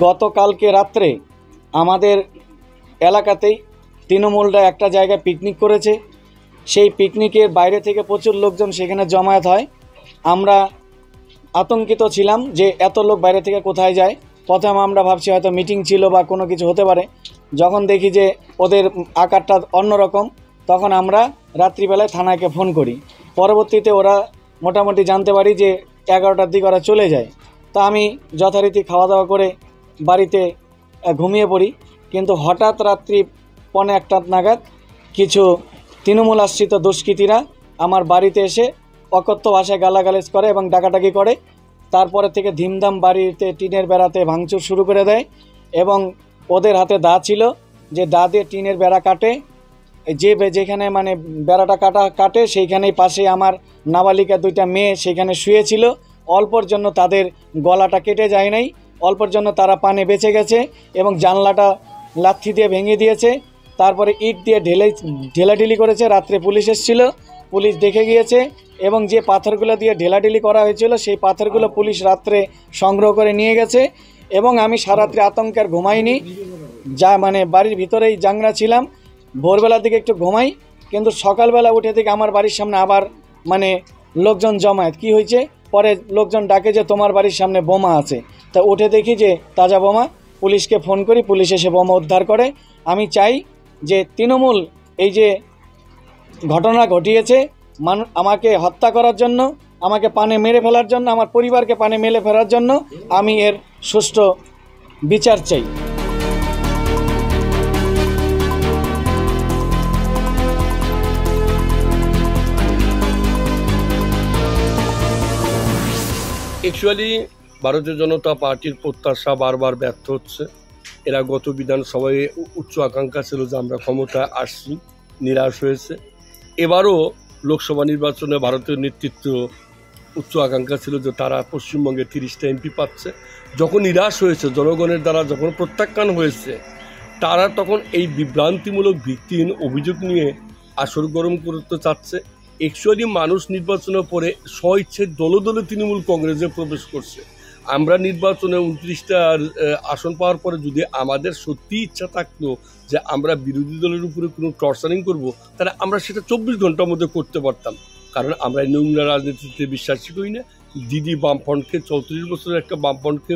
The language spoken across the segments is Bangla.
গতকালকে রাত্রে আমাদের এলাকাতেই তৃণমূলরা একটা জায়গায় পিকনিক করেছে। সেই পিকনিকের বাইরে থেকে প্রচুর লোকজন সেখানে জমায়েত হয়। আমরা আতঙ্কিত ছিলাম যে এত লোক বাইরে থেকে কোথায় যায়। প্রথমে আমরা ভাবছি হয়তো মিটিং ছিল বা কোনো কিছু হতে পারে। যখন দেখি যে ওদের আকারটা অন্যরকম, তখন আমরা রাত্রিবেলায় থানাকে ফোন করি। পরবর্তীতে ওরা মোটামুটি জানতে পারি যে 11টার দিকে ওরা চলে যায়। তা আমি যথারীতি খাওয়া দাওয়া করে বাড়িতে ঘুমিয়ে পড়ি। কিন্তু হঠাৎ রাত্রি 1:15 নাগাদ কিছু তৃণমূল আশ্রিত দুষ্কৃতীরা আমার বাড়িতে এসে অকথ্য ভাষায় গালাগালাজ করে এবং ডাকাডাকি করে। তারপরে থেকে ধিমধাম বাড়িতে টিনের বেড়াতে ভাঙচুর শুরু করে দেয় এবং ওদের হাতে দা ছিল, যে দা দিয়ে টিনের বেড়া কাটে। যেখানে মানে বেড়াটা কাটে সেইখানেই পাশে আমার নাবালিকা 2টা মেয়ে সেখানে শুয়েছিল। অল্পর জন্য তাদের গলাটা কেটে যায় নাই, অল্পর জন্য তারা প্রাণে বেঁচে গেছে এবং জানলাটা লাথি দিয়ে ভেঙে দিয়েছে। তারপরে ইট দিয়ে ঢেলাঢেলি করেছে। রাত্রে পুলিশ এসেছিল, পুলিশ দেখে গিয়েছে এবং যে পাথরগুলো দিয়ে ঢেলাঢেলি করা হয়েছিল সেই পাথরগুলো পুলিশ রাত্রে সংগ্রহ করে নিয়ে গেছে। এবং আমি সারাত্রি আতঙ্কের ঘুমাইনি, যা মানে বাড়ির ভিতরেই জাংরা ছিলাম। ভোরবেলার দিকে একটু ঘুমাই, কিন্তু সকালবেলা উঠে থেকে আমার বাড়ির সামনে আবার মানে লোকজন জমায়েত। কি হয়েছে? পরে লোকজন ডাকে যে তোমার বাড়ির সামনে বোমা আছে। তা উঠে দেখি যে তাজা বোমা। পুলিশকে ফোন করি, পুলিশ এসে বোমা উদ্ধার করে। আমি চাই যে তৃণমূল এই যে ঘটনা ঘটিয়েছে আমাকে হত্যা করার জন্য, আমাকে পানে মেরে ফেলার জন্য, আমার পরিবারকে পানে মেরে ফেলার জন্য আমি এর সুষ্ঠু বিচার চাই। অ্যাকচুয়ালি ভারতীয় জনতা পার্টির প্রত্যাশা বারবার ব্যর্থ হচ্ছে। এরা গত বিধানসভায় উচ্চ আকাঙ্ক্ষা ছিল যে আমরা ক্ষমতায় আসছি, নিরাশ হয়েছে। এবারও লোকসভা নির্বাচনে ভারতীয় নেতৃত্ব উচ্চ আকাঙ্ক্ষা ছিল যে তারা পশ্চিমবঙ্গে 30টা এমপি পাচ্ছে। যখন নিরাশ হয়েছে, জনগণের দ্বারা যখন প্রত্যাখ্যান হয়েছে, তারা তখন এই বিভ্রান্তিমূলক ভিত্তিহীন অভিযোগ নিয়ে আসর গরম করতে চাচ্ছে। অ্যাকচুয়ালি মানুষ নির্বাচনের পরে স্বইচ্ছে দলে দলে তৃণমূল কংগ্রেসে প্রবেশ করছে। আমরা নির্বাচনে 29টা আসন পাওয়ার পরে যদি আমাদের সত্যি ইচ্ছা থাকতো যে আমরা বিরোধী দলের উপরে কোনো টর্চারিং করব, তাহলে আমরা সেটা 24 ঘন্টার মধ্যে করতে পারতাম। কারণ আমরা নোংরা রাজনীতিতে বিশ্বাসী করি না। দিদি বামফ্রন্টকে 34 বছরের একটা বামফ্রন্টকে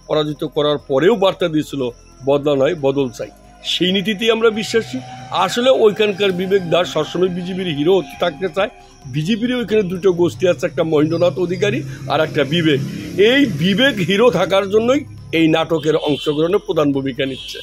পরাজিত করার পরেও বার্তা দিয়েছিল বদলা নয় বদল চাই। সেই নীতিতেই আমরা বিশ্বাসী। আসলে ওইখানকার বিবেক দাস সবসময় বিজেপির হিরো থাকতে চায়। বিজেপির ওইখানে 2টো গোষ্ঠী আছে, একটা মহেন্দ্রনাথ অধিকারী আর একটা বিবেক। এই বিবেক হিরো থাকার জন্যই এই নাটকের অংশগ্রহণে প্রধান ভূমিকা নিচ্ছে।